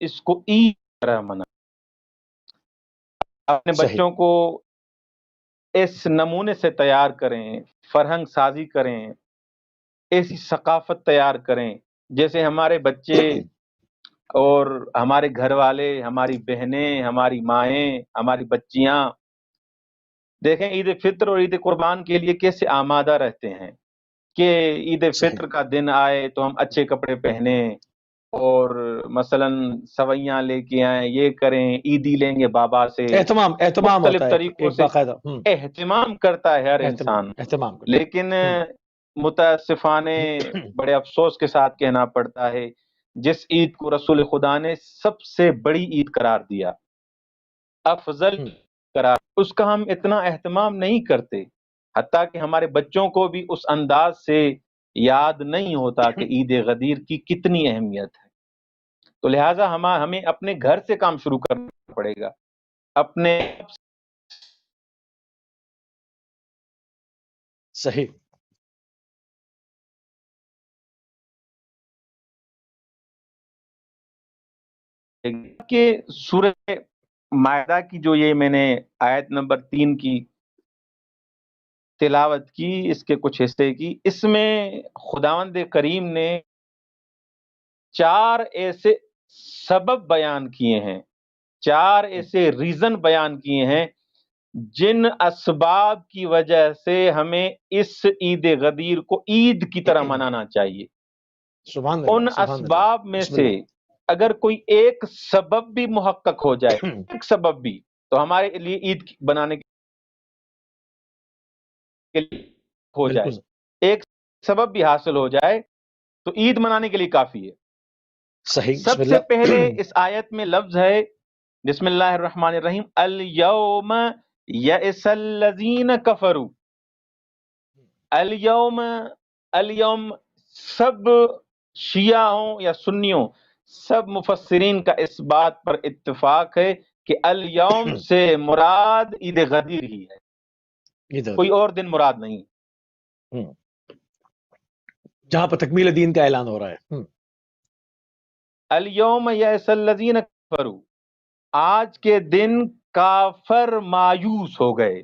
اس کو عید کی طرح منا، اپنے صحیح بچوں کو اس نمونے سے تیار کریں، فرہنگ سازی کریں، ایسی ثقافت تیار کریں جیسے ہمارے بچے اور ہمارے گھر والے، ہماری بہنیں، ہماری مائیں، ہماری بچیاں دیکھیں عید فطر اور عید قربان کے لیے کیسے آمادہ رہتے ہیں کہ عید صحیح فطر کا دن آئے تو ہم اچھے کپڑے پہنیں اور مثلا سوئیاں لے کے آئیں، یہ کریں، عیدی لیں گے بابا سے، اہتمام مختلف ہوتا ہے، طریقوں ایک سے باقاعدہ اہتمام کرتا ہے ہر انسان، اہتمام کرتا لیکن متاسفانے بڑے افسوس کے ساتھ کہنا پڑتا ہے جس عید کو رسول خدا نے سب سے بڑی عید قرار دیا، افضل قرار، اس کا ہم اتنا اہتمام نہیں کرتے، حتیٰ کہ ہمارے بچوں کو بھی اس انداز سے یاد نہیں ہوتا کہ عید غدیر کی کتنی اہمیت ہے۔ تو لہٰذا ہمیں اپنے گھر سے کام شروع کرنا پڑے گا، اپنے صحیح کہ سورہ مائدہ کی جو یہ میں نے آیت نمبر 3 کی تلاوت کی، اس کے کچھ حصے کی، اس میں خداوند کریم نے 4 ایسے سبب بیان کیے ہیں، 4 ایسے ریزن بیان کیے ہیں جن اسباب کی وجہ سے ہمیں اس عید غدیر کو عید کی طرح منانا چاہیے۔ سبحان ان اللہ، سبحان اللہ، اسباب میں بسم سے اللہ۔ اگر کوئی ایک سبب بھی محقق ہو جائے، ایک سبب بھی، تو ہمارے لیے عید بنانے کے لیے ہو جائے، بالکل ایک سبب بھی حاصل ہو جائے تو عید منانے کے لیے کافی ہے۔ صحیح، بسم سب سے پہلے اللہ۔ اس آیت میں لفظ ہے بسم اللہ الرحمن الرحیم، الیوم یئس الذین کفروا، الیوم، الیوم سب شیعہ ہوں یا سنیوں، سب مفسرین کا اس بات پر اتفاق ہے کہ الیوم سے مراد عید غدیر ہی ہے، ادھر کوئی اور دن مراد نہیں۔ جہاں پر تکمیل دین کا اعلان ہو رہا ہے۔ الیوم یئس الذین کفروا، آج کے دن کافر مایوس ہو گئے،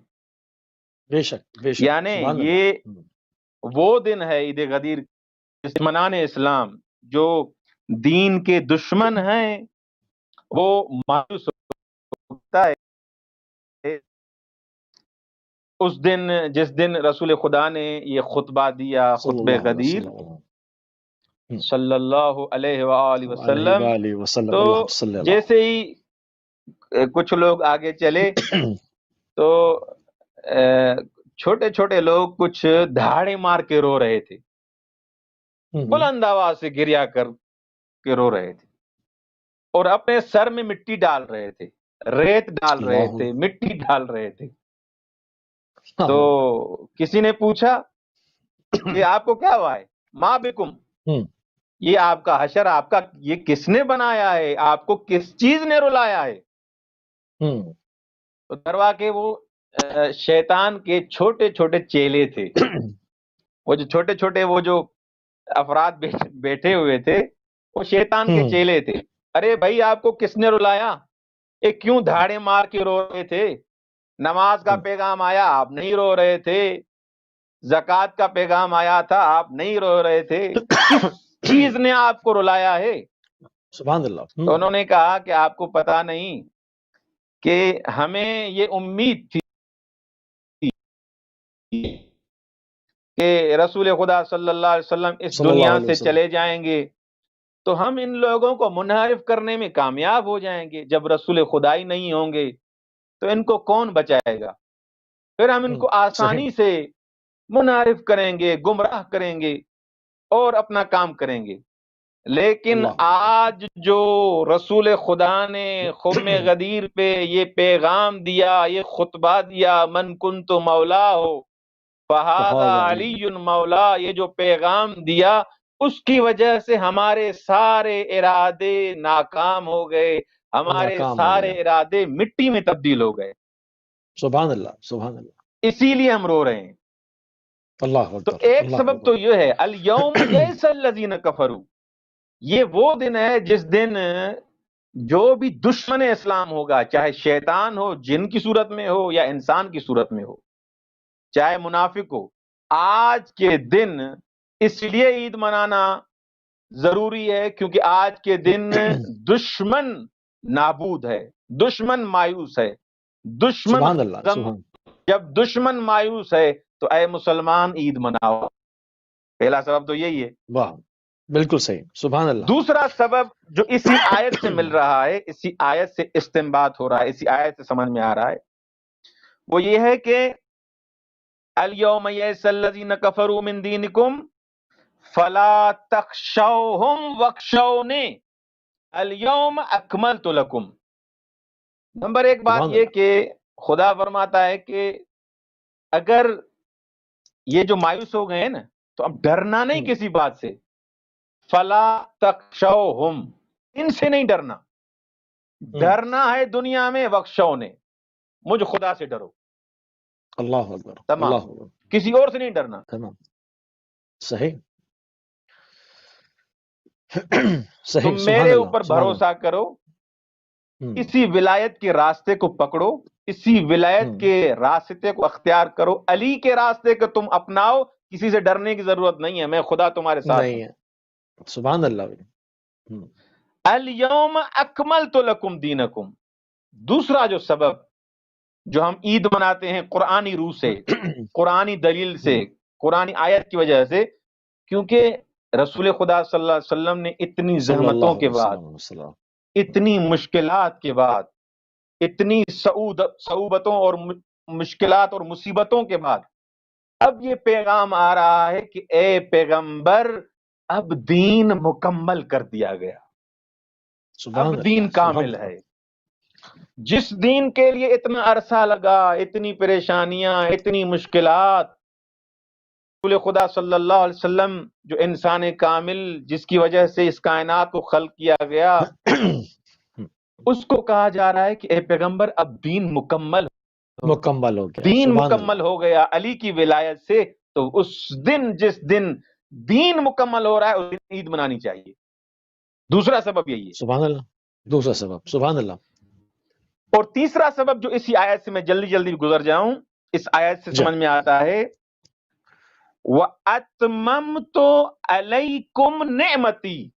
بے شک بے شک، یعنی سبحان یہ اللہ۔ وہ دن ہے عید غدیر، دشمنان اسلام جو دین کے دشمن ہیں وہ مایوس ہوتا ہے اس دن جس دن رسول خدا نے یہ خطبہ دیا، صلی خطبہ اللہ علیہ غدیر وسلم، صلی اللہ علیہ وآلہ وسلم۔ علیہ وسلم، تو اللہ صلی اللہ جیسے ہی کچھ لوگ آگے چلے تو چھوٹے چھوٹے لوگ کچھ دھاڑے مار کے رو رہے تھے، بلند آواز سے گریا کر کے رو رہے تھے اور اپنے سر میں مٹی ڈال رہے تھے، ریت ڈال رہے تھے، مٹی ڈال رہے تھے۔ تو کسی نے پوچھا کہ آپ کو کیا ہوا ہے؟ ما بکم، یہ آپ کا حشر، آپ کا یہ کس نے بنایا ہے، آپ کو کس چیز نے رلایا ہے؟ تو دروا کے وہ شیطان کے چھوٹے چھوٹے چیلے تھے، وہ جو چھوٹے چھوٹے وہ جو افراد بیٹھے ہوئے تھے وہ شیطان کے چیلے تھے۔ ارے بھائی آپ کو کس نے رلایا؟ ایک کیوں دھاڑے مار کے رو رہے تھے؟ نماز کا پیغام آیا آپ نہیں رو رہے تھے، زکوٰۃ کا پیغام آیا تھا آپ نہیں رو رہے تھے، کس چیز نے آپ کو رلایا ہے؟ سبحان اللہ۔ تو انہوں نے کہا کہ آپ کو پتا نہیں کہ ہمیں یہ امید تھی کہ رسول خدا صلی اللہ علیہ وسلم اس دنیا سے چلے جائیں گے تو ہم ان لوگوں کو منحرف کرنے میں کامیاب ہو جائیں گے، جب رسول خدا ہی نہیں ہوں گے تو ان کو کون بچائے گا؟ پھر ہم ان کو آسانی سے منحرف کریں گے، گمراہ کریں گے اور اپنا کام کریں گے۔ لیکن آج جو رسول خدا نے خم غدیر پہ یہ پیغام دیا، یہ خطبہ دیا، من کنت مولا ہو فہذا علی مولا، یہ جو پیغام دیا اس کی وجہ سے ہمارے سارے ارادے ناکام ہو گئے، ہمارے سارے ارادے مٹی میں تبدیل ہو گئے۔ سبحان اللہ، سبحان اللہ، اسی لیے ہم رو رہے ہیں۔ اللہ تو ایک سبب تو یہ ہے الیوم یئس الذین کفروا، یہ وہ دن ہے جس دن جو بھی دشمن اسلام ہوگا، چاہے شیطان ہو، جن کی صورت میں ہو یا انسان کی صورت میں ہو، چاہے منافق ہو، آج کے دن اس لیے عید منانا ضروری ہے کیونکہ آج کے دن دشمن نابود ہے، دشمن مایوس ہے، دشمن سبحان اللہ، غم۔ سبحان جب دشمن مایوس ہے تو اے مسلمان عید مناؤ، پہلا سبب تو یہی ہے۔ واہ، بالکل صحیح، سبحان اللہ۔ دوسرا سبب جو اسی آیت سے مل رہا ہے، اسی آیت سے استنباط ہو رہا ہے، اسی آیت سے سمجھ میں آ رہا ہے، وہ یہ ہے کہ الیوم یئس الذین کفروا من دینکم فلا تخشوہم واخشونی الیوم اکملت لکم۔ نمبر ایک بات سبحان یہ اللہ۔ کہ خدا فرماتا ہے کہ اگر یہ جو مایوس ہو گئے ہیں نا، تو اب ڈرنا نہیں کسی بات سے، فلا تخشوہم، ان سے نہیں ڈرنا، ڈرنا ہے دنیا میں وخشونے، مجھ خدا سے ڈرو، اللہ اکبر، تمام، اللہ اکبر، کسی اور سے نہیں ڈرنا۔ تمام، صحیح، صحیح، تم سبحان میرے اللہ، اوپر سبحان اللہ۔ بھروسہ کرو، ہم، اسی ولایت کے راستے کو پکڑو، اسی ولایت کے راستے کو اختیار کرو، علی کے راستے کو تم اپناؤ، کسی سے ڈرنے کی ضرورت نہیں ہے، میں خدا تمہارے ساتھ ہوں۔ نہیں ہے، سبحان اللہ بھی۔ ہم، الیوم اکملت لکم دینکم۔ دوسرا جو سبب جو ہم عید مناتے ہیں قرآنی روح سے، قرآنی دلیل سے، قرآنی آیت کی وجہ سے، کیونکہ رسول خدا صلی اللہ علیہ وسلم نے اتنی صلی زحمتوں اللہ کے علیہ بعد، وسلم، اتنی مشکلات کے بعد، اتنی صعوبتوں اور مشکلات اور مصیبتوں کے بعد اب یہ پیغام آ رہا ہے کہ اے پیغمبر، اب دین مکمل کر دیا گیا، سبحان اب اللہ، دین سبحان کامل اللہ۔ ہے۔ جس دین کے لیے اتنا عرصہ لگا، اتنی پریشانیاں، اتنی مشکلات، رسول خدا صلی اللہ علیہ وسلم جو انسان کامل جس کی وجہ سے اس کائنات کو خلق کیا گیا، اس کو کہا جا رہا ہے کہ اے پیغمبر اب دین مکمل ہو، مکمل ہو گیا، دین سبحان مکمل اللہ، ہو گیا علی کی ولایت سے۔ تو اس دن، جس دن دین مکمل ہو رہا ہے، اس دن عید منانی چاہیے۔ دوسرا سبب یہی ہے۔ سبحان اللہ۔ دوسرا سبب، سبحان اللہ۔ اور تیسرا سبب جو اسی آیت سے میں جلدی جلدی گزر جاؤں، اس آیت سے جا سمجھ میں آتا ہے، وَأَتْمَمْتُ عَلَيْكُمْ نِعْمَتِي،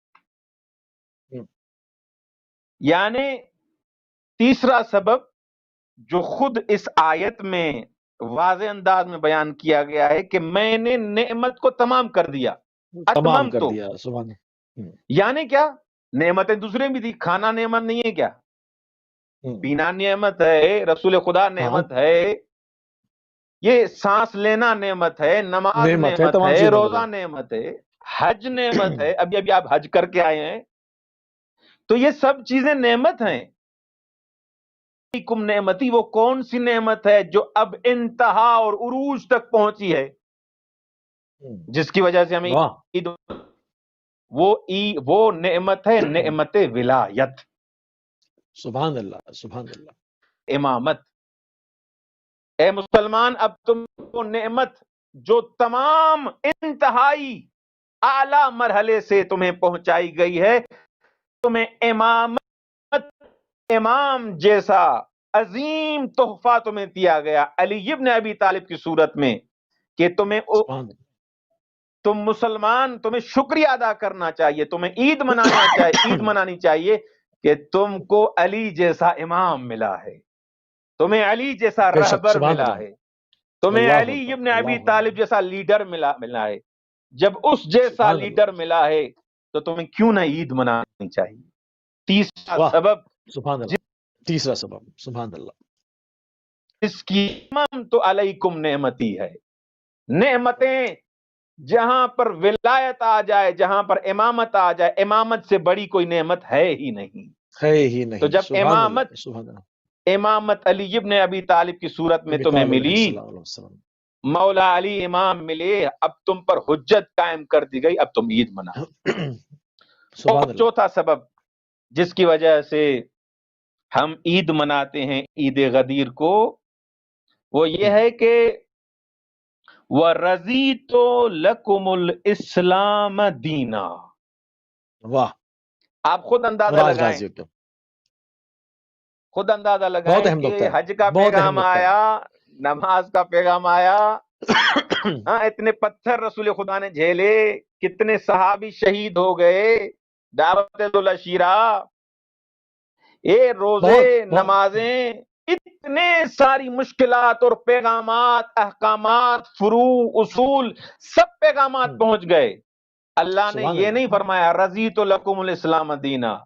یعنی تیسرا سبب جو خود اس آیت میں واضح انداز میں بیان کیا گیا ہے کہ میں نے نعمت کو تمام کر دیا۔ تمام کر اتممتو دیا، سبحان اللہ۔ یعنی کیا؟ نعمتیں دوسرے بھی تھی، کھانا نعمت نہیں ہے کیا؟ پینا نعمت ہے، رسول خدا نعمت ہے، یہ سانس لینا نعمت ہے، نماز نعمت ہے، نعمت تمام ہے، چیز نعمت روزہ نعمت ہے، حج نعمت ہے، ابھی آپ حج کر کے آئے ہیں، تو یہ سب چیزیں نعمت ہیں۔ کم نعمتی، وہ کون سی نعمت ہے جو اب انتہا اور عروج تک پہنچی ہے، جس کی وجہ سے ہمیں واہ، عید، وہ نعمت ہے، نعمت ولایت، سبحان اللہ، سبحان اللہ۔ امامت۔ اے مسلمان، اب تم کو نعمت جو تمام انتہائی اعلی مرحلے سے تمہیں پہنچائی گئی ہے، تمہیں امامت، امام جیسا عظیم تحفہ تمہیں دیا گیا علی ابن ابی طالب کی صورت میں، کہ سبحان اللہ۔ تم مسلمان، تمہیں شکریہ ادا کرنا چاہیے، تمہیں عید منانا چاہیے، عید منانی چاہیے کہ تم کو علی جیسا امام ملا ہے، تمہیں علی جیسا بے شک، رہبر سبحان ملا اللہ، ہے، تمہیں اللہ علی اکبر، ابن ابی اللہ طالب اکبر، جیسا لیڈر ملا ہے۔ جب اس جیسا سبحان لیڈر اللہ، ملا ہے تو تمہیں کیوں نہ عید منانی چاہیے۔ تیسرا واہ، سبب سبحان اللہ۔ تیسرا سبب، سبحان اللہ۔ جس کی تو علیکم نعمتی ہے، نعمتیں جہاں پر ولایت آ جائے، جہاں پر امامت آ جائے، امامت سے بڑی کوئی نعمت ہے ہی نہیں۔ ہے ہی تو نہیں، جب سبحان اللہ، سبحان اللہ۔ امامت علی ابن ابی طالب کی صورت میں نبی تمہیں طالب علیہ ملی، السلام علیہ وسلم، مولا علی امام ملے، اب تم پر حجت قائم کر دی گئی، اب تم عید مناؤ۔ سبحان اور اللہ۔ چوتھا سبب جس کی وجہ سے ہم عید مناتے ہیں، عید غدیر کو، وہ یہ ہے کہ وَرَضِيتُ لَكُمُ الْإِسْلَامَ دِينًا۔ واہ، آپ خود اندازہ اور آج لگائیں، راضی ہو کیا؟ خود اندازہ بہت لگائیں اہم نقطہ کہ ہے، حج کا بہت اہم پیغام نقطہ ہے۔ آیا، نماز کا پیغام آیا، ہاں اتنے پتھر رسول خدا نے جھیلے، کتنے صحابی شہید ہو گئے، دعوت العشیرہ، یہ روزے، بہت بہت نمازیں، اتنے ساری مشکلات اور پیغامات، احکامات، فروع، اصول، سب پیغامات پہنچ گئے۔ اللہ نے سبحان یہ نہیں اللہ، فرمایا رضیت لکم الاسلام دینا۔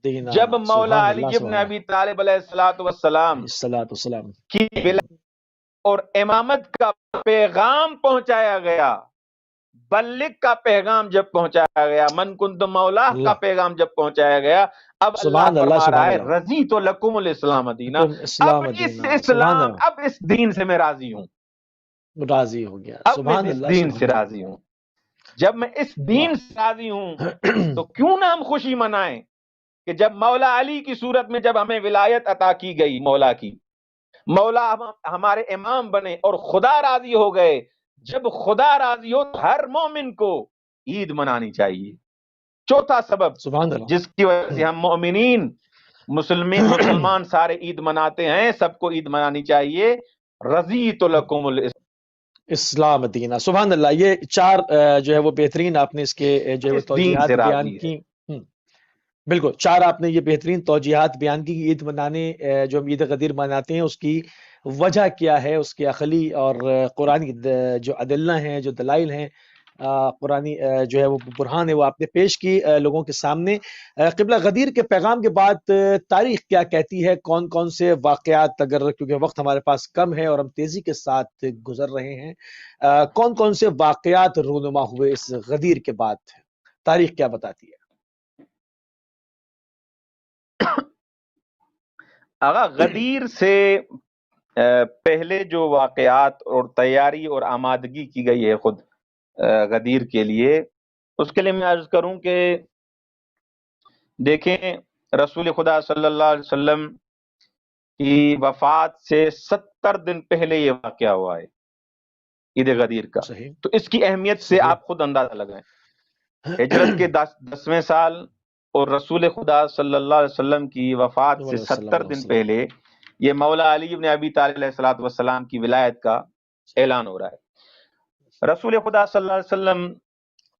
دینا، جب مولا سبحان علی اللہ، ابن سبحان ابی طالب علیہ الصلوۃ والسلام الصلاۃ والسلام، کی ولادت اور امامت کا پیغام پہنچایا گیا، بلغ کا پیغام جب پہنچایا گیا، من کنت مولا کا اللہ، پیغام جب پہنچایا گیا، اب اللہ سبحان اللہ، فرما رہا سبحان ہے اللہ، رضیت لکم الاسلام دینا، تم اب اسلام اس دینا، سبحان اسلام، اللہ، اب اس دین سے میں راضی ہوں، راضی ہو گیا، اب میں سبحان اس اللہ، دین سبحان سے اللہ، راضی ہوں۔ جب میں اس دین سے راضی ہوں تو کیوں نہ ہم خوشی منائیں کہ جب مولا علی کی صورت میں جب ہمیں ولایت عطا کی گئی، مولا کی، مولا ہمارے امام بنے اور خدا راضی ہو گئے، جب خدا راضی ہو تو ہر مومن کو عید منانی چاہیے۔ چوتھا سبب سبحان اللہ، جس کی وجہ سے ہم مومنین مسلمان سارے عید مناتے ہیں، سب کو عید منانی چاہیے، رضیت لکم اسلام دینا، سبحان اللہ۔ یہ چار جو ہے وہ بہترین آپ نے اس کے جو ہے وہ اس دین توجیحات سے بیان راضی ہے۔ کی۔ بالکل، چار آپ نے یہ بہترین توجیحات بیان کی کہ عید منانے جو ہم عید غدیر مناتے ہیں اس کی وجہ کیا ہے، اس کے عقلی اور قرآنی جو ادلہ ہیں، جو دلائل ہیں، قرآنی جو ہے وہ برہان ہے، وہ آپ نے پیش کی لوگوں کے سامنے۔ قبلہ غدیر کے پیغام کے بعد تاریخ کیا کہتی ہے، کون کون سے واقعات، اگر کیونکہ وقت ہمارے پاس کم ہے اور ہم تیزی کے ساتھ گزر رہے ہیں، کون کون سے واقعات رونما ہوئے اس غدیر کے بعد، تاریخ کیا بتاتی ہے؟ آغا غدیر سے پہلے جو واقعات اور تیاری اور آمادگی کی گئی ہے خود غدیر کے لیے، اس کے لیے میں عرض کروں کہ دیکھیں رسول خدا صلی اللہ علیہ وسلم کی وفات سے 70 دن پہلے یہ واقعہ ہوا ہے، عید غدیر کا۔ صحیح، تو اس کی اہمیت سے صحیح، آپ خود اندازہ لگائیں، ہجرت کے 10ویں سال اور رسول خدا صلی اللہ علیہ وسلم کی وفات سے 70 دن پہلے یہ مولا علی بن ابی طالب علیہ الصلوۃ والسلام کی ولایت کا اعلان ہو رہا ہے۔ رسول خدا صلی اللہ علیہ وسلم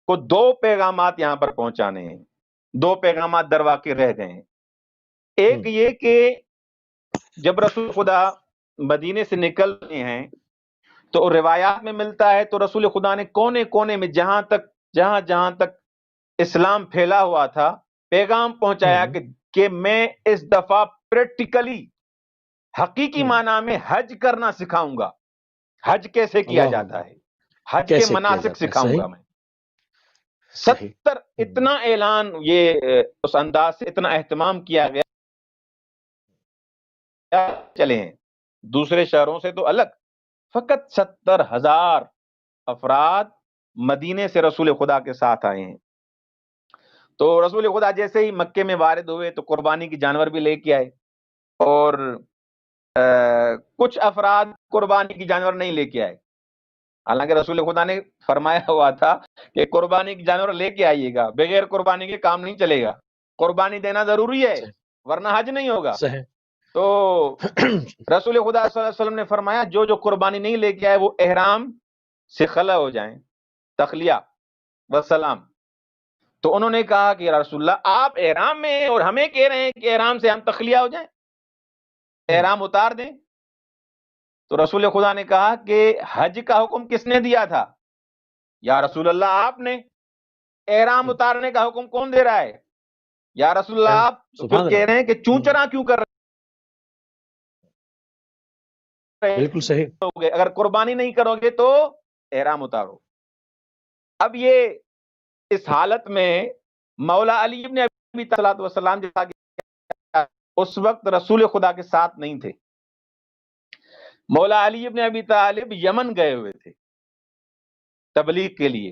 کو 2 پیغامات یہاں پر پہنچانے ہیں، 2 پیغامات در واقع رہ گئے ہیں۔ ایک یہ کہ جب رسول خدا مدینے سے نکل رہے ہیں تو روایات میں ملتا ہے تو رسول خدا نے کونے کونے میں جہاں جہاں تک اسلام پھیلا ہوا تھا پیغام پہنچایا کہ میں اس دفعہ پریکٹیکلی حقیقی معنی میں حج کرنا سکھاؤں گا، حج کیسے کیا جاتا ہے، حج کے کیسے کیا مناسک جاتا ہے؟ سکھاؤں صحیح، گا میں۔ صحیح، 70 اتنا اعلان، یہ اس انداز سے اتنا اہتمام کیا گیا، چلے ہیں دوسرے شہروں سے تو الگ، فقط 70,000 افراد مدینے سے رسول خدا کے ساتھ آئے ہیں۔ تو رسول خدا جیسے ہی مکے میں وارد ہوئے تو قربانی کی جانور بھی لے کے آئے، اور کچھ افراد قربانی کی جانور نہیں لے کے آئے، حالانکہ رسول خدا نے فرمایا ہوا تھا کہ قربانی کی جانور لے کے آئیے گا، بغیر قربانی کے کام نہیں چلے گا، قربانی دینا ضروری ہے ورنہ حج نہیں ہوگا۔ صحیح، تو رسول خدا صلی اللہ علیہ وسلم نے فرمایا جو قربانی نہیں لے کے آئے وہ احرام سے خلا ہو جائیں، تخلیہ والسلام۔ تو انہوں نے کہا کہ یا رسول اللہ آپ احرام میں ہیں اور ہمیں کہہ رہے ہیں کہ احرام سے ہم تخلیہ ہو جائیں، احرام اتار دیں۔ تو رسول خدا نے کہا کہ حج کا حکم کس نے دیا تھا؟ یا رسول اللہ آپ نے۔ احرام اتارنے کا حکم کون دے رہا ہے؟ یا رسول اللہ آپ۔ پھر کہہ رہے ہیں کہ چونچرا کیوں کر رہے ہیں؟ بالکل صحیح، اگر قربانی نہیں کرو گے تو احرام اتارو۔ اب یہ اس حالت میں مولا علی ابن ابی طالب والسلام جیسا کہ اس وقت رسول خدا کے ساتھ نہیں تھے، مولا علی ابن ابی طالب یمن گئے ہوئے تھے تبلیغ کے لیے،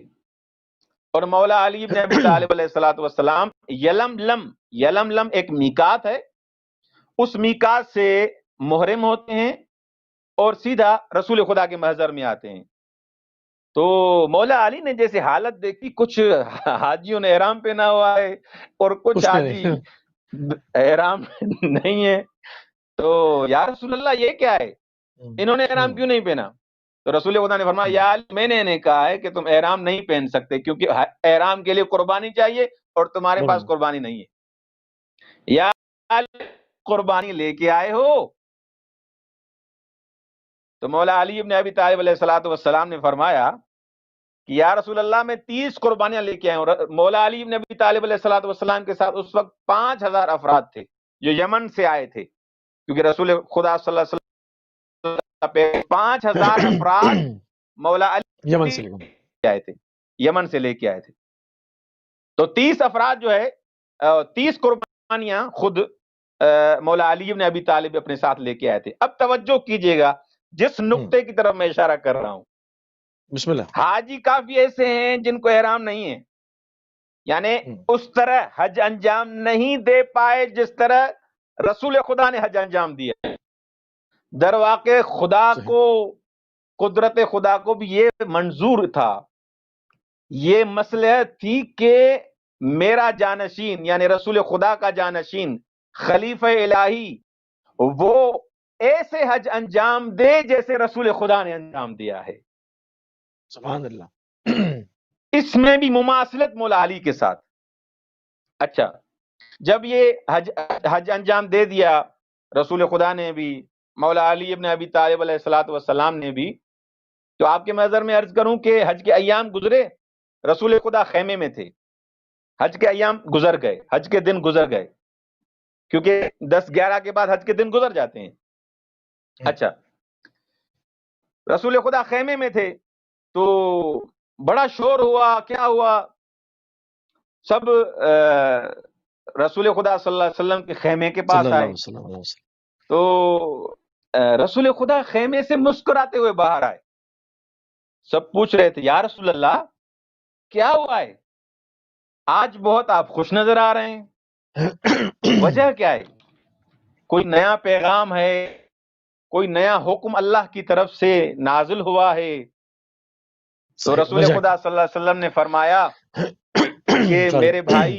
اور مولا علی ابن ابی طالب علیہ الصلوۃ والسلام یلملم ایک میقات ہے، اس میقات سے محرم ہوتے ہیں اور سیدھا رسول خدا کے محضر میں آتے ہیں۔ تو مولا علی نے جیسے حالت دیکھی، کچھ حاجیوں نے احرام پہنا ہوا ہے اور کچھ حاجی احرام نہیں ہے، تو یا رسول اللہ یہ کیا ہے، انہوں نے احرام کیوں نہیں پہنا؟ تو رسول خدا نے فرمایا یا علی میں نے انہیں کہا ہے کہ تم احرام نہیں پہن سکتے کیونکہ احرام کے لیے قربانی چاہیے اور تمہارے پاس قربانی نہیں ہے، یا علی قربانی لے کے آئے ہو؟ تو مولا علی ابن ابی طالب علیہ السلام نے فرمایا کہ یا رسول اللہ میں 30 قربانیاں لے کے آئے ہوں۔ مولا علی ابن ابی طالب علیہ السلام کے ساتھ اس وقت 5000 افراد تھے جو یمن سے آئے تھے، کیونکہ رسول خدا صلی اللہ علیہ وسلم پہ 5000 افراد مولا علی یمن سے آئے تھے، یمن سے لے کے آئے تھے۔ تو 30 افراد جو ہے 30 قربانیاں خود مولا علی ابن ابی طالب اپنے ساتھ لے کے آئے تھے۔ اب توجہ کیجئے گا جس نقطے کی طرف میں اشارہ کر رہا ہوں، بسم اللہ، حاجی کافی ایسے ہیں جن کو احرام نہیں ہے، یعنی اس طرح حج انجام نہیں دے پائے جس طرح رسول خدا نے حج انجام دیا۔ در واقع خدا کو، قدرت خدا کو بھی یہ منظور تھا، یہ مصلحت تھی کہ میرا جانشین یعنی رسول خدا کا جانشین خلیفہ الہی وہ ایسے حج انجام دے جیسے رسول خدا نے انجام دیا ہے۔ سبحان اللہ۔ اس میں بھی مماثلت مولا علی کے ساتھ۔ اچھا، جب یہ حج انجام دے دیا رسول خدا نے بھی، مولا علی ابن ابی طالب علیہ السلام نے بھی، تو آپ کے محضر میں عرض کروں کہ حج کے ایام گزرے، رسول خدا خیمے میں تھے، حج کے ایام گزر گئے، حج کے دن گزر گئے، کیونکہ 10-11 کے بعد حج کے دن گزر جاتے ہیں۔ اچھا، رسول خدا خیمے میں تھے تو بڑا شور ہوا، کیا ہوا؟ سب رسول خدا صلی اللہ علیہ وسلم کے خیمے کے پاس آئے تو رسول خدا خیمے سے مسکراتے ہوئے باہر آئے۔ سب پوچھ رہے تھے یا رسول اللہ کیا ہوا ہے، آج بہت آپ خوش نظر آ رہے ہیں، وجہ کیا ہے؟ کوئی نیا پیغام ہے، کوئی نیا حکم اللہ کی طرف سے نازل ہوا ہے؟ تو رسول خدا صلی اللہ علیہ وسلم نے فرمایا کہ میرے بھائی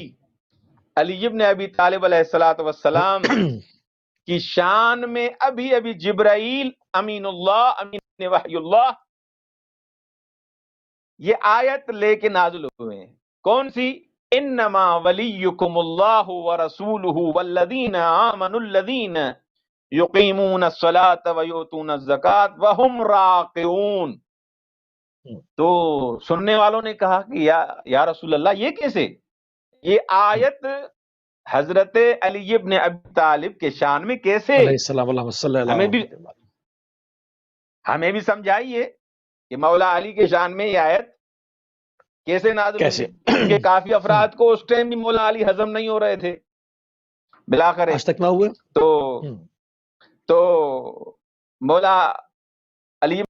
علی ابن ابی طالب علیہ السلام کی شان میں ابھی جبرائیل امین اللہ، امین وحی اللہ، یہ آیت لے کے نازل ہوئے ہیں۔ کون سی؟ انما ولیکم اللہ ورسولہ والذین آمنوا الذین یقیمون الصلاة ویؤتون الزکاة وہم راکعون۔ تو سننے والوں نے کہا کہ یا رسول اللہ یہ کیسے؟ یہ آیت حضرت علی ابن ابی طالب کے شان میں کیسے؟ ہمیں بھی سمجھائیے کہ مولا علی کے شان میں یہ آیت کیسے نازل ہوئی؟ کیونکہ کافی افراد کو اس ٹائم بھی مولا علی ہضم نہیں ہو رہے تھے، بلاخر آج تک نہ ہوئے۔ تو مولا علی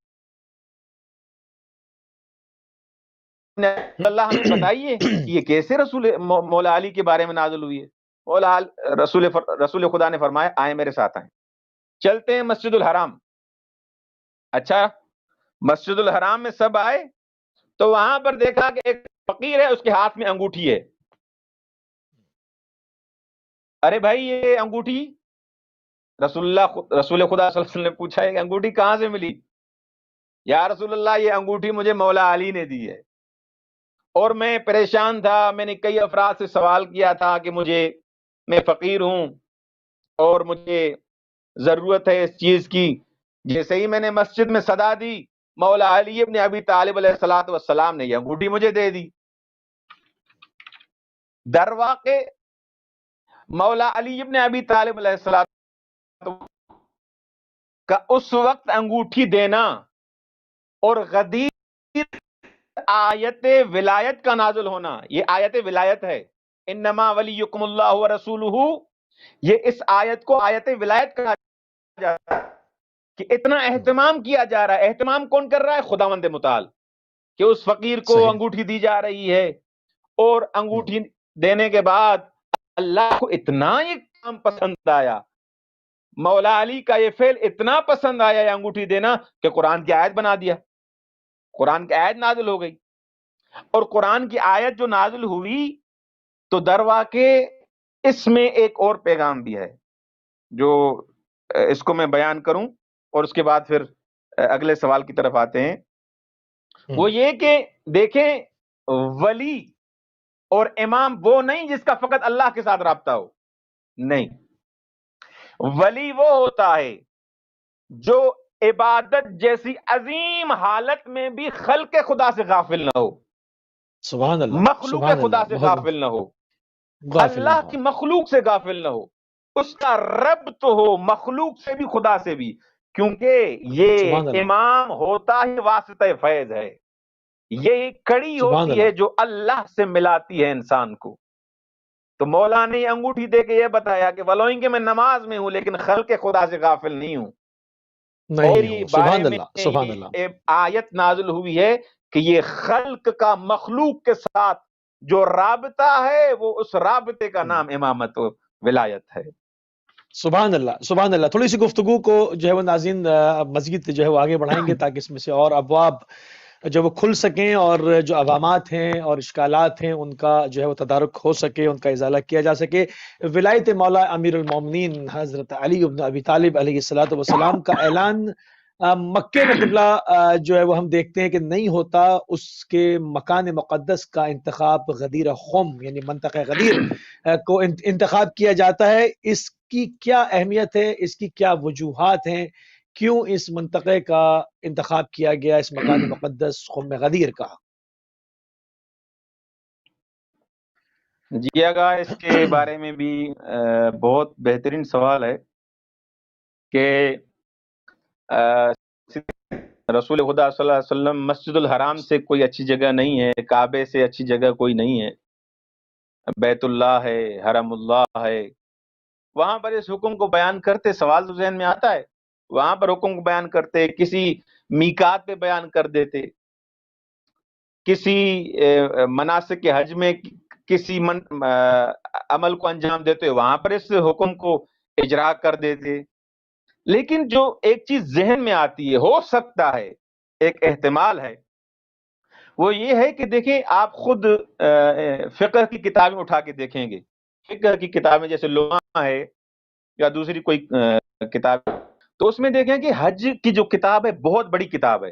اللہ ہمیں بتائیے کہ یہ کیسے مولا علی کے بارے میں نازل ہوئی ہے؟ رسول خدا نے فرمایا آئیں میرے ساتھ، آئیں، چلتے ہیں مسجد الحرام۔ اچھا، مسجد الحرام میں سب آئے تو وہاں پر دیکھا کہ ایک فقیر ہے، اس کے ہاتھ میں انگوٹھی ہے۔ ارے بھائی یہ انگوٹھی، رسول خدا صلی اللہ علیہ وسلم نے پوچھا یہ انگوٹھی کہاں سے ملی؟ یا رسول اللہ یہ انگوٹھی مجھے مولا علی نے دی ہے، اور میں پریشان تھا، میں نے کئی افراد سے سوال کیا تھا کہ میں فقیر ہوں اور مجھے ضرورت ہے اس چیز کی، جیسے ہی میں نے مسجد میں صدا دی مولا علی ابن ابی طالب علیہ السلام نے یہ انگوٹھی مجھے دے دی۔ در واقع مولا علی ابن ابی طالب علیہ السلام کا اس وقت انگوٹھی دینا اور غدیر آیت ولایت کا نازل ہونا، یہ آیت ولایت ہے، انما ولیکم اللہ ورسولہ، یہ اس آیت کو آیت ولایت کہا جاتا ہے کہ اتنا اہتمام کیا جا رہا ہے۔ اہتمام کون کر رہا ہے؟ خداوند متعال، کہ اس فقیر کو انگوٹھی دی جا رہی ہے، اور انگوٹھی دینے کے بعد اللہ کو اتنا یہ کام پسند آیا، مولا علی کا یہ فعل اتنا پسند آیا یہ انگوٹھی دینا کہ قرآن کی آیت بنا دیا، قرآن کی آیت نازل ہو گئی۔ اور قرآن کی آیت جو نازل ہوئی تو در واقع اس میں ایک اور پیغام بھی ہے جو اس کو میں بیان کروں اور اس کے بعد پھر اگلے سوال کی طرف آتے ہیں. وہ یہ کہ دیکھیں ولی اور امام وہ نہیں جس کا فقط اللہ کے ساتھ رابطہ ہو. نہیں، ولی وہ ہوتا ہے جو عبادت جیسی عظیم حالت میں بھی خلق خدا سے غافل نہ ہو. سبحان اللہ، مخلوق سبحان خدا اللہ، سے بہت غافل نہ ہو، غافل نہ اللہ ہو. کی مخلوق سے غافل نہ ہو، اس کا رب تو ہو مخلوق سے بھی خدا سے بھی، کیونکہ سبحان یہ اللہ، امام ہوتا ہی واسطہ فیض ہے. یہ ایک کڑی سبحان ہوتی ہے اللہ. جو اللہ سے ملاتی ہے انسان کو. تو مولا نے انگوٹھی دے کے یہ بتایا کہ ولوئیں کہ میں نماز میں ہوں لیکن خلق خدا سے غافل نہیں ہوں. اور نہیں یہ ہوں. بارے سبحان میں اللہ، سبحان اللہ. یہ آیت نازل ہوئی ہے کہ یہ خلق کا مخلوق کے ساتھ جو رابطہ ہے وہ اس رابطے کا نام امامت و ولایت ہے. سبحان اللہ، سبحان اللہ. تھوڑی سی گفتگو کو جو ہے وہ ناظرین مزید جو ہے وہ آگے بڑھائیں گے تاکہ اس میں سے اور ابواب جو وہ کھل سکیں اور جو عوامات ہیں اور اشکالات ہیں ان کا جو ہے وہ تدارک ہو سکے، ان کا ازالہ کیا جا سکے. ولایت مولا امیر المومنین حضرت علی بن ابی طالب علیہ الصلوۃ والسلام کا اعلان مکے میں قبلہ جو ہے وہ ہم دیکھتے ہیں کہ نہیں ہوتا. اس کے مکان مقدس کا انتخاب غدیر خم یعنی منطقہ غدیر کو انتخاب کیا جاتا ہے. اس کی کیا اہمیت ہے، اس کی کیا وجوہات ہیں، کیوں اس منطقے کا انتخاب کیا گیا، اس مکان مقدس خم غدیر کا؟ جی آگا اس کے بارے میں بھی بہت بہترین سوال ہے کہ رسول خدا صلی اللہ علیہ وسلم مسجد الحرام سے کوئی اچھی جگہ نہیں ہے، کعبے سے اچھی جگہ کوئی نہیں ہے، بیت اللہ ہے، حرم اللہ ہے. وہاں پر اس حکم کو بیان کرتے سوال تو ذہن میں آتا ہے، وہاں پر حکم کو بیان کرتے کسی میقات پہ بیان کر دیتے، کسی مناسک کے حج میں کسی عمل کو انجام دیتے وہاں پر اس حکم کو اجرا کر دیتے. لیکن جو ایک چیز ذہن میں آتی ہے، ہو سکتا ہے ایک احتمال ہے، وہ یہ ہے کہ دیکھیں آپ خود فقہ کی کتابیں اٹھا کے دیکھیں گے، فقہ کی کتابیں جیسے لمحہ ہے یا دوسری کوئی کتاب، تو اس میں دیکھیں کہ حج کی جو کتاب ہے بہت بڑی کتاب ہے.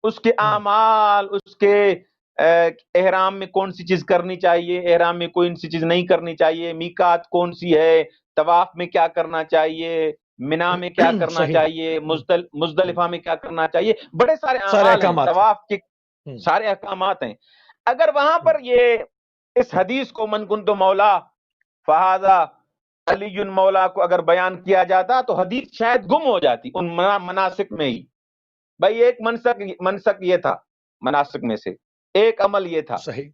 اس کے اعمال، اس کے احرام میں کون سی چیز کرنی چاہیے، احرام میں کون سی چیز نہیں کرنی چاہیے، میقات کون سی ہے، طواف میں کیا کرنا چاہیے، منا میں کیا کرنا صحیح. چاہیے، مزدلفہ میں کیا کرنا چاہیے، بڑے سارے سارے اعمال ہیں، احکامات. طواف کے سارے احکامات ہیں. اگر وہاں پر یہ اس حدیث کو من کنت مولا فہذا علی مولا کو اگر بیان کیا جاتا تو حدیث شاید گم ہو جاتی ان مناسک میں ہی. بھائی ایک منسک یہ تھا، مناسک میں سے ایک عمل یہ تھا، صحیح.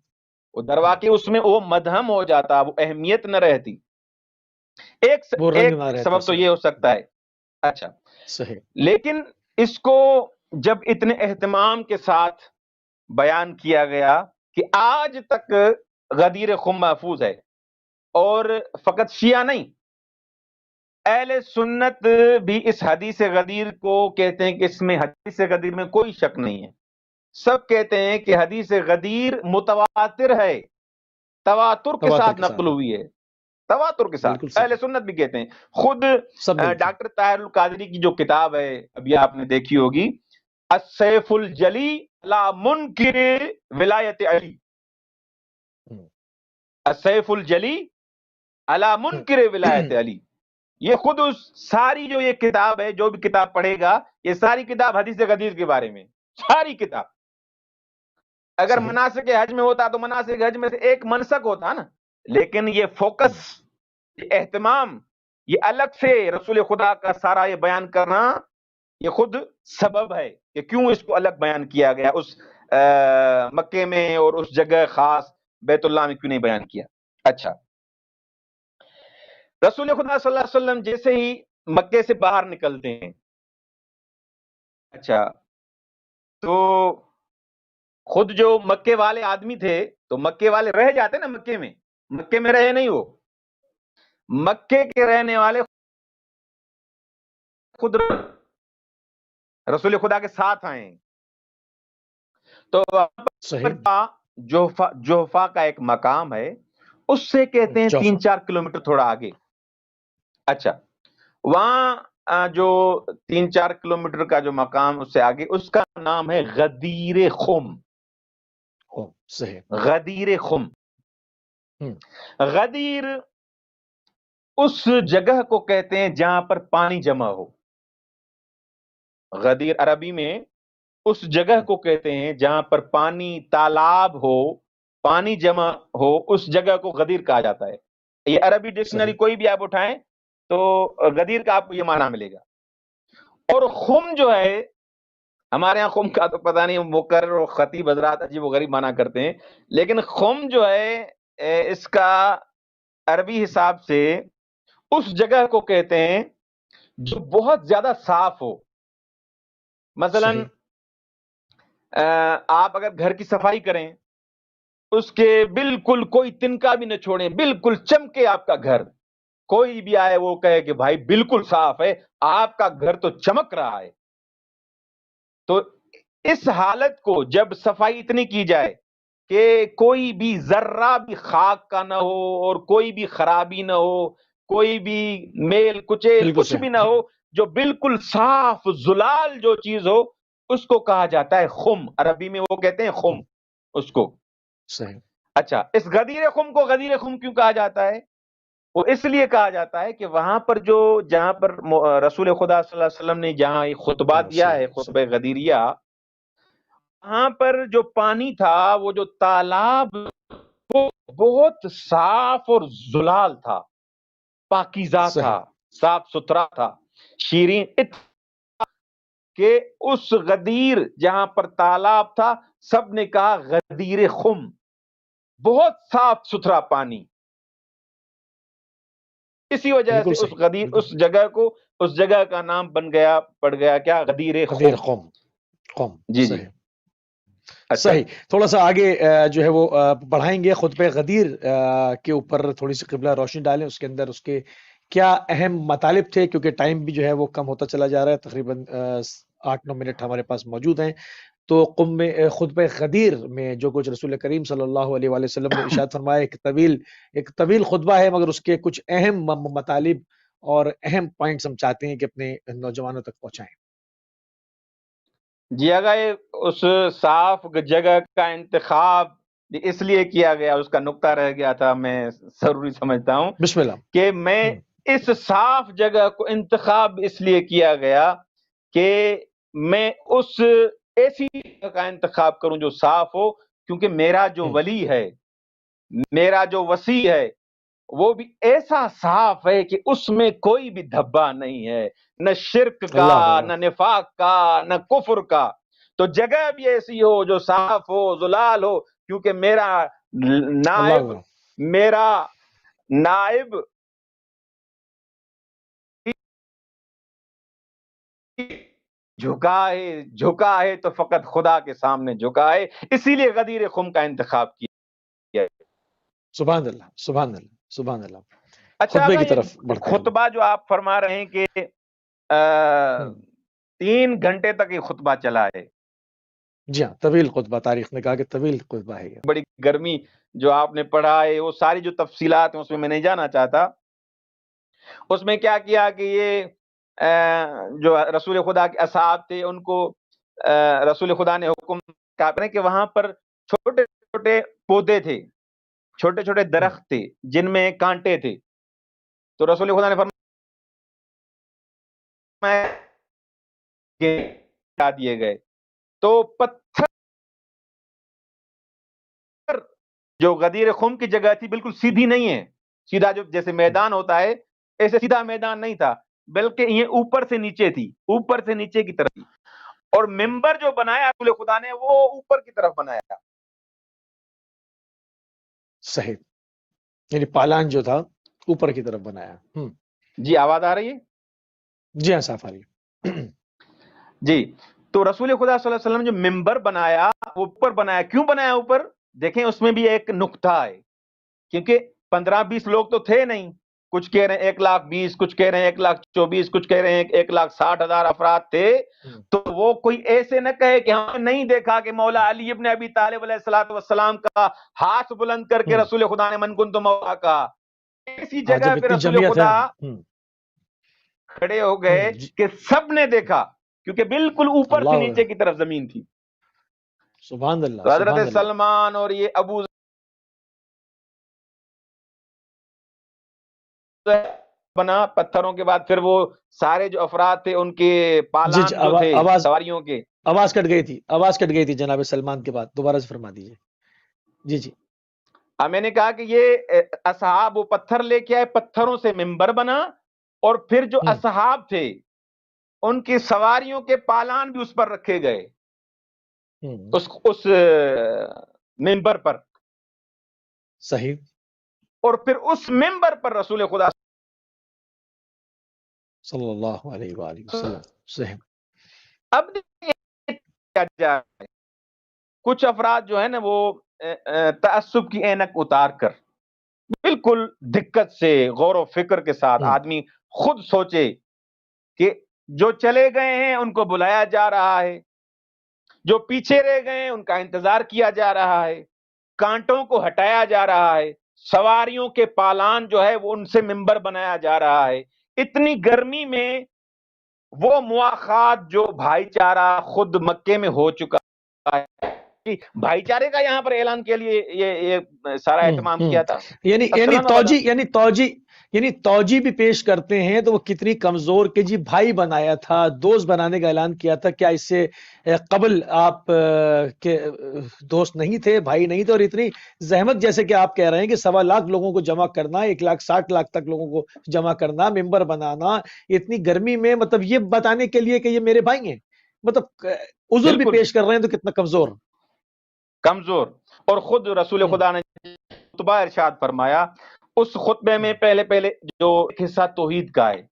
وہ درواقی اس میں وہ مدہم ہو جاتا، وہ اہمیت نہ رہتی. وہ رنگ نہ ایک رہتا. سبب تو یہ ہو سکتا ہے. اچھا، صحیح. لیکن اس کو جب اتنے اہتمام کے ساتھ بیان کیا گیا کہ آج تک غدیر خم محفوظ ہے، اور فقط شیعہ نہیں، اہل سنت بھی اس حدیث غدیر کو کہتے ہیں کہ اس میں حدیث غدیر میں کوئی شک نہیں ہے. سب کہتے ہیں کہ حدیث غدیر متواتر ہے، تواتر کے ساتھ نقل ہوئی ہے، تواتر کے ساتھ. اہل سنت بھی کہتے ہیں. خود ڈاکٹر طاہر القادری کی جو کتاب ہے ابھی آپ نے دیکھی ہوگی، السیف الجلی علی منکر ولایت علی، السیف الجلی علی منکر ولایت علی، یہ خود اس ساری جو یہ کتاب ہے، جو بھی کتاب پڑھے گا یہ ساری کتاب حدیث غدیر کے بارے میں، ساری کتاب. اگر مناسک حج میں ہوتا تو مناسک حج میں سے ایک منسک ہوتا نا، لیکن یہ فوکس، یہ اہتمام، یہ الگ سے رسول خدا کا سارا یہ بیان کرنا، یہ خود سبب ہے کہ کیوں اس کو الگ بیان کیا گیا، اس مکے میں اور اس جگہ خاص بیت اللہ میں کیوں نہیں بیان کیا. اچھا، رسول خدا صلی اللہ علیہ وسلم جیسے ہی مکے سے باہر نکلتے ہیں، اچھا تو خود جو مکے والے آدمی تھے تو مکے والے رہ جاتے نا مکے میں رہے نہیں، وہ مکے کے رہنے والے خود رسول خدا کے ساتھ آئے. تو جوفا کا ایک مقام ہے، اس سے کہتے ہیں 3-4 کلومیٹر تھوڑا آگے. اچھا، وہاں جو 3-4 کلومیٹر کا جو مقام اس سے آگے، اس کا نام ہے غدیر خم. صحیح. غدیر خم. غدیر اس جگہ کو کہتے ہیں جہاں پر پانی جمع ہو. غدیر عربی میں اس جگہ کو کہتے ہیں جہاں پر پانی، تالاب ہو، پانی جمع ہو، اس جگہ کو غدیر کہا جاتا ہے. یہ عربی ڈکشنری کوئی بھی آپ اٹھائیں تو غدیر کا آپ کو یہ معنی ملے گا. اور خم جو ہے، ہمارے یہاں خم کا تو پتہ نہیں، مقرر اور خطیب حضرات عجیب و غریب معنی کرتے ہیں، لیکن خم جو ہے اس کا عربی حساب سے اس جگہ کو کہتے ہیں جو بہت زیادہ صاف ہو. مثلا آپ اگر گھر کی صفائی کریں، اس کے بالکل کوئی تنکا بھی نہ چھوڑیں، بالکل چمکے آپ کا گھر، کوئی بھی آئے وہ کہے کہ بھائی بالکل صاف ہے، آپ کا گھر تو چمک رہا ہے. تو اس حالت کو جب صفائی اتنی کی جائے کہ کوئی بھی ذرہ بھی خاک کا نہ ہو اور کوئی بھی خرابی نہ ہو، کوئی بھی میل کچیل کچھ بھی نہ ہو، جو بالکل صاف زلال جو چیز ہو، اس کو کہا جاتا ہے خم. عربی میں وہ کہتے ہیں خم اس کو. صحیح. اچھا، اس غدیر خم کو غدیر خم کیوں کہا جاتا ہے؟ وہ اس لیے کہا جاتا ہے کہ وہاں پر جہاں پر رسول خدا صلی اللہ علیہ وسلم نے جہاں خطبہ دیا ہے، خطبہ غدیریہ، وہاں پر جو پانی تھا، وہ جو تالاب، وہ بہت صاف اور زلال تھا، پاکیزہ تھا، صاف ستھرا تھا، شیرین کہ اس غدیر جہاں پر تالاب تھا، سب نے کہا غدیر خم، بہت صاف ستھرا پانی. اسی وجہ سے اس غدیر اس جگہ کو، اس جگہ کا نام پڑ گیا کیا؟ غدیر خم. جی جی صحیح. تھوڑا سا آگے جو ہے وہ بڑھائیں گے خطبہ غدیر کے اوپر، تھوڑی سی قبلہ روشنی ڈالیں، اس کے اندر اس کے کیا اہم مطالب تھے، کیونکہ ٹائم بھی جو ہے وہ کم ہوتا چلا جا رہا ہے، تقریباً 8-9 منٹ ہمارے پاس موجود ہیں. تو خطبہ غدیر میں جو کچھ رسول کریم صلی اللہ علیہ وآلہ وسلم نے ارشاد فرمایا، ایک طویل خطبہ ہے، مگر اس کے کچھ اہم مطالب اور اہم پوائنٹس ہم چاہتے ہیں کہ اپنے نوجوانوں تک پہنچائیں. جی، اگر اس صاف جگہ کا انتخاب اس لیے کیا گیا، اس کا نقطہ رہ گیا تھا، میں ضروری سمجھتا ہوں بسم اللہ کہ میں اس صاف جگہ کو انتخاب اس لیے کیا گیا کہ میں اس ایسی جگہ کا انتخاب کروں جو صاف ہو، کیونکہ میرا جو ولی ہے، میرا جو وسیع ہے، وہ بھی ایسا صاف ہے کہ اس میں کوئی بھی دھبا نہیں ہے، نہ شرک کا، نہ نفاق کا، نہ کفر کا. تو جگہ بھی ایسی ہو جو صاف ہو، زلال ہو، کیونکہ میرا نائب جھکا ہے تو فقط خدا کے سامنے جھکا ہے. اسی لیے غدیر خم کا انتخاب کیا. سبحان اللہ، سبحان اللہ، سبحان اللہ. اچھا، خطبہ جو آپ فرما رہے ہیں کہ 3 گھنٹے تک یہ خطبہ چلا ہے. جی ہاں، طویل خطبہ، تاریخ نے کہا کہ طویل خطبہ ہے. بڑی گرمی جو آپ نے پڑھا ہے، وہ ساری جو تفصیلات ہیں اس میں نہیں جانا چاہتا. اس میں کیا کیا کہ یہ جو رسول خدا کے اصحاب تھے، ان کو رسول خدا نے حکم کیا کہ وہاں پر چھوٹے چھوٹے پودے تھے، چھوٹے چھوٹے درخت تھے جن میں کانٹے تھے. تو رسول خدا نے فرمایا دیے گئے تو پتھر جو غدیر خم کی جگہ تھی بالکل سیدھی نہیں ہے، سیدھا جو جیسے میدان ہوتا ہے ایسے سیدھا میدان نہیں تھا، بلکہ یہ اوپر سے نیچے تھی، اوپر سے نیچے کی طرف تھی. اور ممبر جو بنایا رسول خدا نے وہ اوپر کی طرف بنایا تھا. صحیح، یعنی پالان جو تھا اوپر کی طرف بنایا. جی، آواز آ رہی ہے؟ جی ہاں، صاف آ رہی ہے. جی، تو رسول خدا صلی اللہ علیہ وسلم جو ممبر بنایا وہ اوپر بنایا. کیوں بنایا اوپر؟ دیکھیں اس میں بھی ایک نقطہ ہے، کیونکہ 15-20 لوگ تو تھے نہیں. کچھ کہہ رہے ہیں 1,20,000، کچھ کہہ رہے ہیں 1,24,000، کچھ کہہ رہے ہیں 1,60,000 افراد تھے. تو وہ کوئی ایسے نہ کہے کہ ہم نے نہیں دیکھا کہ مولا علی ابن ابی طالب علیہ الصلوۃ والسلام کا ہاتھ بلند کر کے رسول خدا نے من کنت مولا کہا. اسی جگہ پہ رسول خدا کھڑے ہو گئے کہ سب نے دیکھا، کیونکہ بالکل اوپر سے نیچے کی طرف زمین تھی. سبحان اللہ. تو حضرت سلمان اور یہ ابو بنا پتھروں کے بعد، پھر وہ سارے جو افراد تھے ان کے پالان جو تھے سواریوں کے. آواز کٹ گئی تھی جناب سلمان کے بعد، دوبارہ سے فرما دیجئے. جی جی. میں نے کہا کہ یہ اصحاب وہ پتھر لے کے آئے، پتھروں سے ممبر بنا، اور پھر جو اصحاب تھے ان کی سواریوں کے پالان بھی اس پر رکھے گئے، اس ممبر پر. صحیح. اور پھر اس ممبر پر رسول خدا صلی اللہ علیہ وآلہ وسلم. صحیح. اب کیا جا رہا ہے، کچھ افراد جو ہے نا وہ تعصب کی اینک اتار کر بالکل دقت سے غور و فکر کے ساتھ آدمی خود سوچے کہ جو چلے گئے ہیں ان کو بلایا جا رہا ہے، جو پیچھے رہ گئے ہیں ان کا انتظار کیا جا رہا ہے، کانٹوں کو ہٹایا جا رہا ہے، سواریوں کے پالان جو ہے وہ ان سے ممبر بنایا جا رہا ہے. اتنی گرمی میں وہ مواخات جو بھائی چارہ خود مکے میں ہو چکا ہے، بھائی چارے کا یہاں پر اعلان کے لیے یہ سارا اہتمام کیا تھا. یعنی توجی بھی پیش کرتے ہیں تو وہ کتنی کمزور کہ جی بھائی بنایا تھا، دوست بنانے کا اعلان کیا تھا. کیا اس سے قبل آپ کے دوست نہیں تھے، بھائی نہیں تھے؟ اور اتنی زحمت جیسے کہ آپ کہہ رہے ہیں کہ 1.25 لاکھ لوگوں کو جمع کرنا، 1,60,000 تک لوگوں کو جمع کرنا، ممبر بنانا اتنی گرمی میں، مطلب یہ بتانے کے لیے کہ یہ میرے بھائی ہیں، مطلب عذر بھی پیش کر رہے ہیں تو کتنا کمزور. اور خود رسول خدا نے خطبہ ارشاد فرمایا، اس خطبے میں پہلے جو حصہ توحید کا ہے،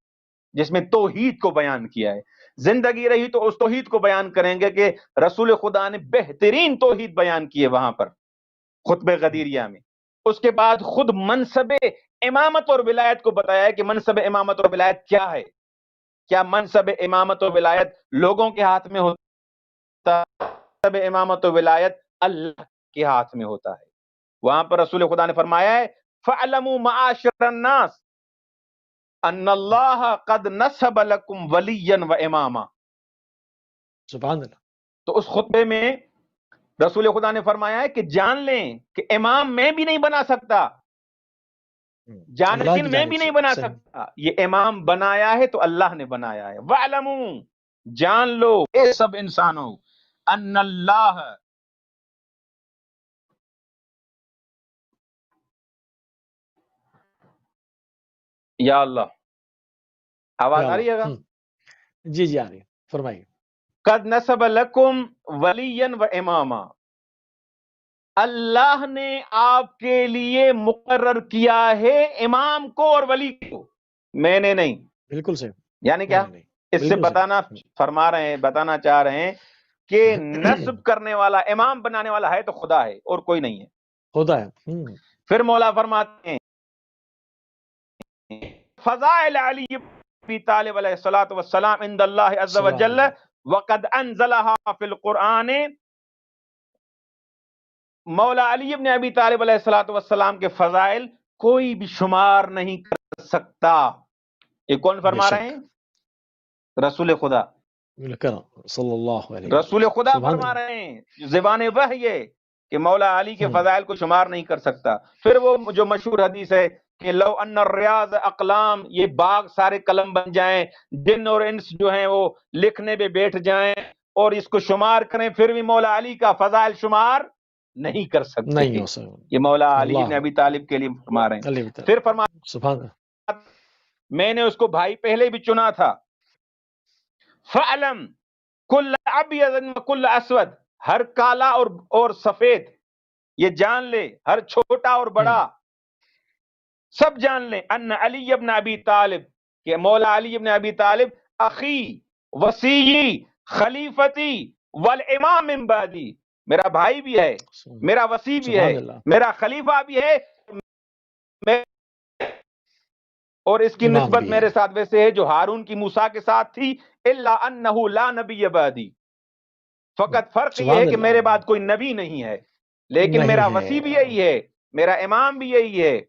جس میں توحید کو بیان کیا ہے. زندگی رہی تو اس توحید کو بیان کریں گے کہ رسول خدا نے بہترین توحید بیان کیے وہاں پر خطبہ غدیریہ میں. اس کے بعد خود منصب امامت اور ولایت کو بتایا کہ منصب امامت اور ولایت کیا ہے. کیا منصب امامت و ولایت لوگوں کے ہاتھ میں ہوتا ہے؟ منصب امامت و ولایت اللہ کے ہاتھ میں ہوتا ہے. وہاں پر رسول خدا نے فرمایا ہے فَعْلَمُوا مَعَاشِرَ النَّاسِ ان اللہ قد نصب لکم ولیا و اماما. سبحان اللہ. تو اس خطبے میں رسول خدا نے فرمایا ہے کہ جان لیں کہ امام میں بھی نہیں بنا سکتا، جانشین میں بھی نہیں بنا سکتا، یہ امام بنایا ہے تو اللہ نے بنایا ہے. وَعْلَمُوا، جان لو اے سب انسانوں، ان اللہ، یا اللہ. آواز آ رہی ہے گا؟ جی جی آ رہی ہے، فرمائیے. قد نصب لکم ولیا و اماما، اللہ نے آپ کے لیے مقرر کیا ہے امام کو اور ولی کو، میں نے نہیں. بالکل صحیح. یعنی کیا اس سے بتانا چاہ رہے ہیں کہ نصب کرنے والا، امام بنانے والا ہے تو خدا ہے اور کوئی نہیں ہے، خدا ہے. پھر مولا فرماتے ہیں فضائل علی ابی طالب علیہ الصلوۃ والسلام عند اللہ عز وجل وقد انزلها فی القرآن. مولا علی ابن ابی طالب علیہ الصلوۃ والسلام کے فضائل کوئی بھی شمار نہیں کر سکتا. یہ کون فرما رہے ہیں؟ رسول خدا صلی اللہ علیہ رسول خدا فرما رہے ہیں، زبان وحی ہے کہ مولا علی کے فضائل کو شمار نہیں کر سکتا. پھر وہ جو مشہور حدیث ہے کہ لو ان الریاض اقلام، یہ باغ سارے قلم بن جائیں، جن اور انس جو ہیں وہ لکھنے پہ بیٹھ جائیں اور اس کو شمار کریں، پھر بھی مولا علی کا فضائل شمار نہیں کر سکتے. یہ مولا علی بن ابی طالب کے لیے فرما رہے ہیں. پھر فرما میں نے اس کو بھائی پہلے بھی چنا تھا. فَعْلَمْ كُلَّ أَبْيَضٍ وَكُلَّ أَسْوَدٍ، ہر کالا اور سفید، یہ جان لے، ہر چھوٹا اور بڑا سب جان لیں، ان علی ابن ابی طالب، کہ مولا علی ابن ابی طالب اخی وصیی خلیفتی والامام من بعدی، میرا بھائی بھی ہے، میرا وصی بھی ہے، میرا خلیفہ بھی ہے، اور اس کی نسبت میرے ساتھ ویسے ہے جو ہارون کی موسیٰ کے ساتھ تھی، الا انہ لا نبی بعدی، فقط فرق یہ ہے کہ میرے بعد کوئی نبی نہیں ہے، لیکن میرا وصی بھی یہی ہے، میرا امام بھی یہی ہے،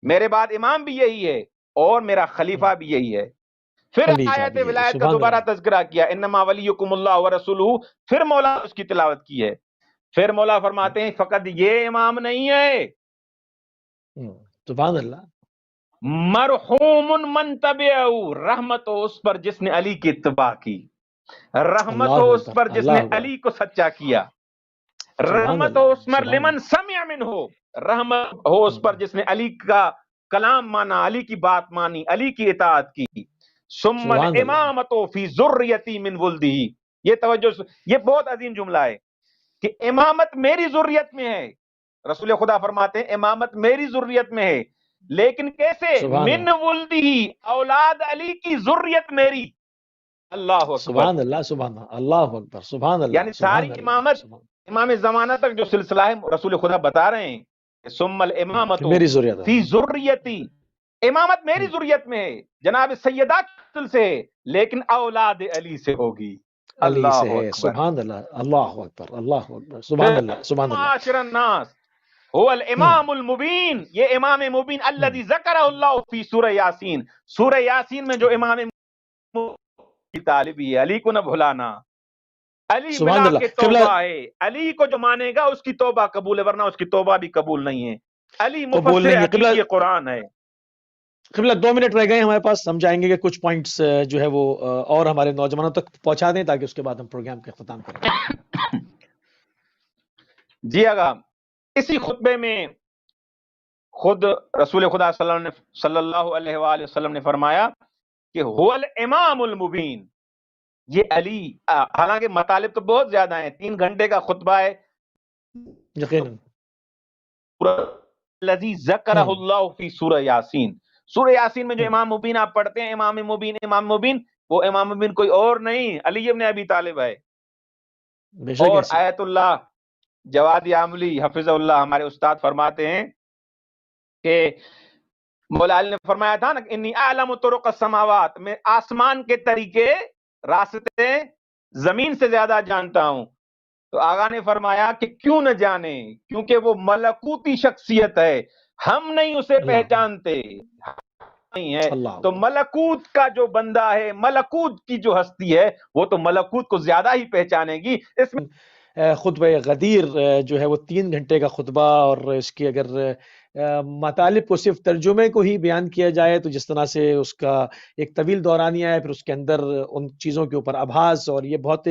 میرے بعد امام بھی یہی ہے، اور میرا خلیفہ بھی یہی ہے. پھر علی آیت جابی، ولایت کا سبحان دوبارہ اللہ، تذکرہ کیا، انما ولیکم اللہ ورسولہ، پھر مولا اس کی تلاوت کی ہے، پھر مولا فرماتے ہیں فقط یہ امام نہیں ہے، سبحان اللہ، مرحوم من تبعہ، رحمت ہو اس پر جس نے علی کی اتباع کی، رحمت ہو اللہ اس اکبر، پر جس نے اللہ اکبر، علی کو سچا کیا، سبحان رحمت ہو اللہ، اس پر سبحان لمن سمع من ہو، رحمت ہو اس پر اللہ، جس نے علی کا کلام مانا، علی کی بات مانی، علی کی اطاعت کی، ثم سبحان اللہ، الامامت فی ذریتی من ولدہ، یہ توجہ، یہ بہت عظیم جملہ ہے کہ امامت میری ذریت میں ہے، رسول خدا فرماتے ہیں امامت میری ذریت میں ہے، لیکن کیسے؟ سبحان من اللہ، ولدہ، اولاد علی کی ذریت میری، اللہ اکبر، سبحان اللہ، سبحان اللہ، اللہ اکبر، سبحان اللہ، یعنی ساری سبحان اللہ، امامت سبحان، امام زمانہ تک جو سلسلہ ہے رسول خدا بتا رہے ہیں کہ ثم کہ الامامت میری ضروریت فی ہے، ذریتی، امامت میری ذریت میں ہے، جناب سیدہ کی نسل سے ہے، لیکن اولاد علی سے ہوگی، علی سے اللہ ہے، اکبر۔ سبحان اللہ، اللہ اکبر، اللہ اکبر، سبحان پھر اللہ، سبحان اللہ، معاشر الناس هو الامام المبین، یہ امام مبین الذی ذکرہ اللہ فی سورہ یاسین، سورہ یاسین میں جو امام کی طالب ہے، علی کو نہ بھلانا، علی سبحان ملا اللہ، کے قبلہ توبہ ہے، علی کو جو مانے گا اس کی توبہ قبول ہے، ورنہ اس کی توبہ بھی قبول نہیں ہے، علی قبول مفسر نہیں ہے، قبلہ حقیقی قرآن ہے۔ قبلہ 2 منٹ رہ گئے ہمارے پاس، ہم چاہیں گے کہ کچھ پوائنٹس جو ہے وہ اور ہمارے نوجوانوں تک پہنچا دیں تاکہ اس کے بعد ہم پروگرام کا اختتام کریں۔ جی آگا، اسی خطبے میں خود رسول خدا صلی اللہ علیہ وآلہ وسلم نے فرمایا کہ هو الامام المبین، یہ علی، حالانکہ مطالب تو بہت زیادہ ہیں، 3 گھنٹے کا خطبہ ہے، یقیناً، الذی ذکرہ اللہ فی سورہ یاسین، سورہ یاسین میں جو امام مبین آپ پڑھتے ہیں، امام مبین، امام مبین، وہ امام مبین کوئی اور نہیں، علی ابن ابی طالب ہے۔ بے شک اور ایسی، آیت اللہ جواد عاملی حفظ اللہ ہمارے استاد فرماتے ہیں کہ مولا علی نے فرمایا تھا نا کہ انی اعلم طرق السماوات، میں آسمان کے طریقے، راستے زمین سے زیادہ جانتا ہوں، تو آقا نے فرمایا کہ کیوں نہ جانے، کیونکہ وہ ملکوتی شخصیت ہے، ہم نہیں اسے اللہ پہچانتے، نہیں ہے، اللہ تو ملکوت کا جو بندہ ہے، ملکوت کی جو ہستی ہے، وہ تو ملکوت کو زیادہ ہی پہچانے گی۔ اس میں خطبہ غدیر جو ہے وہ 3 گھنٹے کا خطبہ، اور اس کی اگر مطالب کو صرف ترجمے کو ہی بیان کیا جائے تو جس طرح سے اس کا ایک طویل دورانیہ ہے، پھر اس کے اندر ان چیزوں کے اوپر ابحاث، اور یہ بہت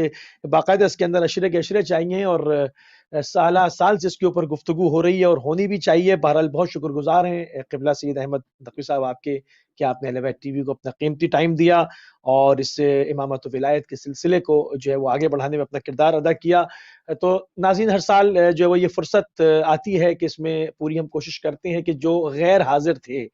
باقاعدہ اس کے اندر اشرے کے اشرے چاہیے، اور سالہ سال سے اس کے اوپر گفتگو ہو رہی ہے اور ہونی بھی چاہیے۔ بہرحال بہت شکر گزار ہیں قبلہ سید احمد نقوی صاحب آپ کے کہ آپ نے اہل بیت ٹی وی کو اپنا قیمتی ٹائم دیا اور اس امامت و ولایت کے سلسلے کو جو ہے وہ آگے بڑھانے میں اپنا کردار ادا کیا۔ تو ناظرین، ہر سال جو ہے وہ یہ فرصت آتی ہے کہ اس میں پوری ہم کوشش کرتے ہیں کہ جو غیر حاضر تھے،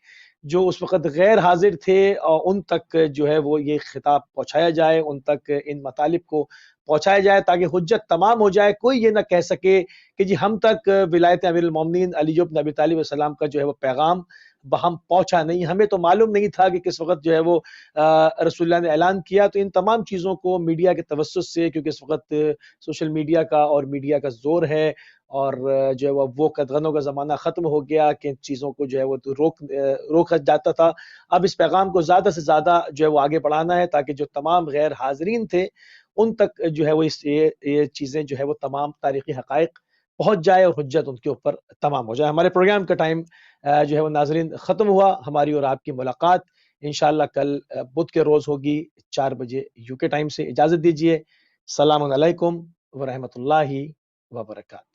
جو اس وقت غیر حاضر تھے، ان تک جو ہے وہ یہ خطاب پہنچایا جائے، ان تک ان مطالب کو پہنچایا جائے تاکہ حجت تمام ہو جائے، کوئی یہ نہ کہہ سکے کہ جی ہم تک ولایت امیر المومنین علی بن ابی طالب السلام کا جو ہے وہ پیغام بہم پہنچا نہیں، ہمیں تو معلوم نہیں تھا کہ کس وقت جو ہے وہ رسول اللہ نے اعلان کیا۔ تو ان تمام چیزوں کو میڈیا کے توسط سے، کیونکہ اس وقت سوشل میڈیا کا اور میڈیا کا زور ہے، اور جو ہے وہ قدغنوں کا زمانہ ختم ہو گیا کہ ان چیزوں کو جو ہے وہ روک جاتا تھا۔ اب اس پیغام کو زیادہ سے زیادہ جو ہے وہ آگے بڑھانا ہے تاکہ جو تمام غیر حاضرین تھے ان تک جو ہے وہ یہ چیزیں جو ہے وہ تمام تاریخی حقائق پہنچ جائے اور حجت ان کے اوپر تمام ہو جائے۔ ہمارے پروگرام کا ٹائم جو ہے وہ ناظرین ختم ہوا۔ ہماری اور آپ کی ملاقات انشاءاللہ کل بدھ کے روز ہوگی 4 بجے UK ٹائم سے۔ اجازت دیجیے، السلام علیکم ورحمۃ اللہ وبرکاتہ۔